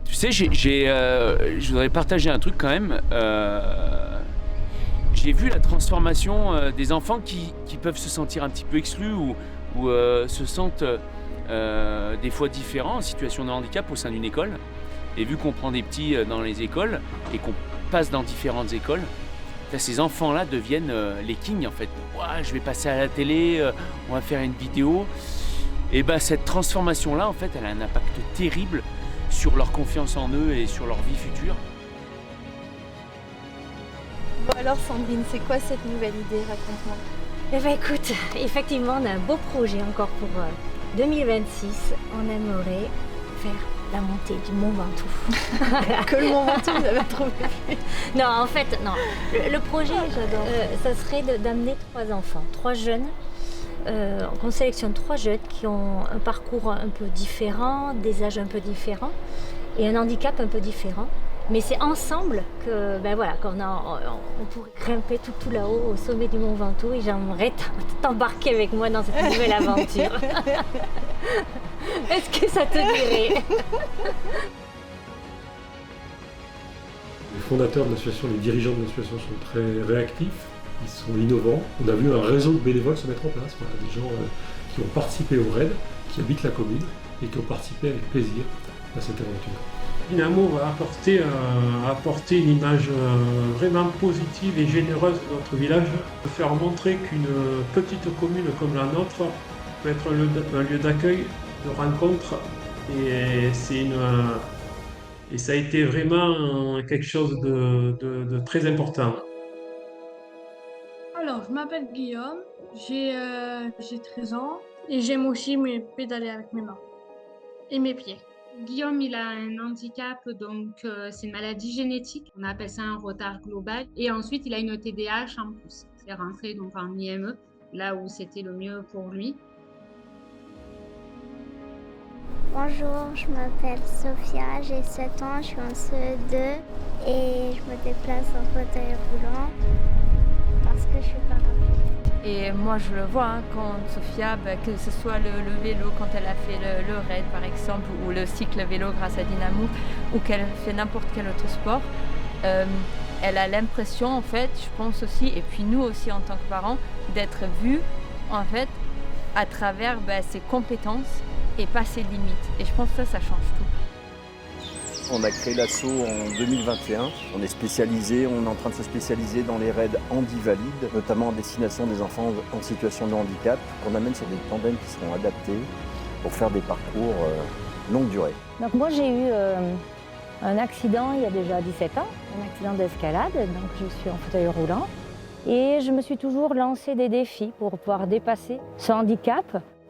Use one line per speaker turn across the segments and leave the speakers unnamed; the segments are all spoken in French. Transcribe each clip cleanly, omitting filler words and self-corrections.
Tu sais, je voudrais partager un truc quand même. J'ai vu la transformation des enfants qui peuvent se sentir un petit peu exclus ou se sentent des fois différents en situation de handicap au sein d'une école. Et vu qu'on prend des petits dans les écoles et qu'on passe dans différentes écoles, ces enfants-là deviennent les kings en fait. Ouah, je vais passer à la télé, on va faire une vidéo. Et cette transformation-là, en fait, elle a un impact terrible sur leur confiance en eux et sur leur vie future.
Bon alors Sandrine, c'est quoi cette nouvelle idée? Raconte-moi.
Eh ben écoute, effectivement, on a un beau projet encore pour 2026. On aimerait faire la montée du Mont Ventoux.
Que le Mont Ventoux, vous avez trouvé?
Non, en fait, non. Le projet,
j'adore.
Ça serait d'amener 3 enfants, 3 jeunes. On sélectionne 3 jeunes qui ont un parcours un peu différent, des âges un peu différents et un handicap un peu différent. Mais c'est ensemble que, on pourrait grimper tout là-haut au sommet du Mont Ventoux et j'aimerais t'embarquer avec moi dans cette nouvelle aventure. Est-ce que ça te dirait?
Les fondateurs de l'association, les dirigeants de l'association sont très réactifs, ils sont innovants. On a vu un réseau de bénévoles se mettre en place, voilà, des gens qui ont participé au RAID, qui habitent la commune et qui ont participé avec plaisir à cette aventure.
Dynamo va apporter une image vraiment positive et généreuse de notre village, faire montrer qu'une petite commune comme la nôtre peut être un lieu d'accueil, de rencontre, et ça a été vraiment quelque chose de très important.
Alors, je m'appelle Guillaume, j'ai 13 ans et j'aime aussi pédaler avec mes mains et mes pieds.
Guillaume, il a un handicap, donc c'est une maladie génétique. On appelle ça un retard global. Et ensuite, il a une TDAH en plus. C'est rentré donc en IME, là où c'était le mieux pour lui.
Bonjour, je m'appelle Sophia, j'ai 7 ans, je suis en CE2 et je me déplace en fauteuil roulant parce que je suis paraplégique.
Et moi je le vois quand Sophia, que ce soit le vélo quand elle a fait le raid par exemple, ou le cycle vélo grâce à Dynamo, ou qu'elle fait n'importe quel autre sport, elle a l'impression en fait, je pense aussi, et puis nous aussi en tant que parents, d'être vue en fait à travers ses compétences et pas ses limites. Et je pense que ça change tout.
On a créé l'asso en 2021. On est en train de se spécialiser dans les raids handi-valides, notamment en destination des enfants en situation de handicap, qu'on amène sur des tandems qui seront adaptés pour faire des parcours longue durée.
Donc moi j'ai eu un accident il y a déjà 17 ans, un accident d'escalade, donc je suis en fauteuil roulant. Et je me suis toujours lancé des défis pour pouvoir dépasser ce handicap,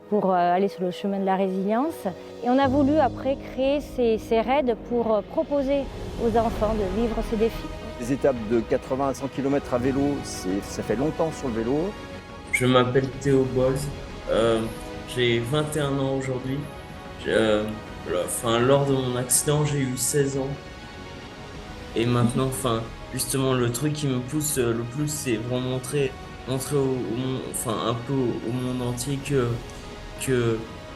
pour aller sur le chemin de la résilience. Et on a voulu après créer ces raids pour proposer aux enfants de vivre ces défis.
Des étapes de 80 à 100 km à vélo, ça fait longtemps sur le vélo.
Je m'appelle Théo Bolz, j'ai 21 ans aujourd'hui. Lors de mon accident, j'ai eu 16 ans. Et maintenant, justement, le truc qui me pousse le plus, c'est vraiment montrer un peu au monde entier que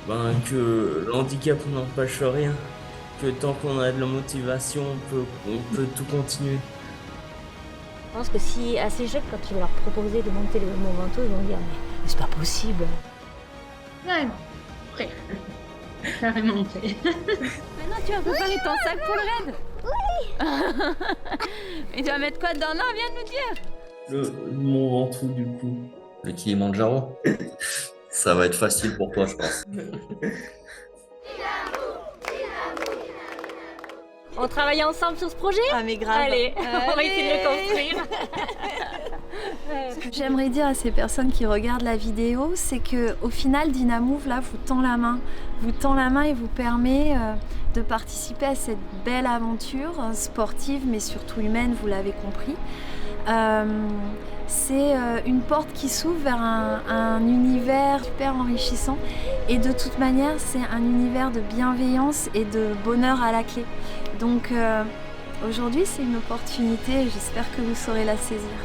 le handicap n'empêche rien, que tant qu'on a de la motivation, on peut tout continuer.
Je pense que si à ces jeunes, quand tu vas leur proposer de monter le Mont Ventoux, ils vont dire mais c'est pas possible.
Ouais, prêt. Carrément prêt.
Maintenant tu vas préparer ton sac pour le raid.
Oui.
Et tu vas mettre quoi dedans? Non, viens de nous dire.
Le Mont Ventoux du coup.
Le Kilimanjaro. Ça va être facile pour toi, je pense.
On travaille ensemble sur ce projet?
Ah mais grave.
Allez, on va essayer de le construire.
Ce que j'aimerais dire à ces personnes qui regardent la vidéo, c'est qu'au final, Dynamove là, vous tend la main et vous permet de participer à cette belle aventure sportive, mais surtout humaine, vous l'avez compris. C'est une porte qui s'ouvre vers un univers super enrichissant et de toute manière c'est un univers de bienveillance et de bonheur à la clé. Donc aujourd'hui c'est une opportunité et j'espère que vous saurez la saisir.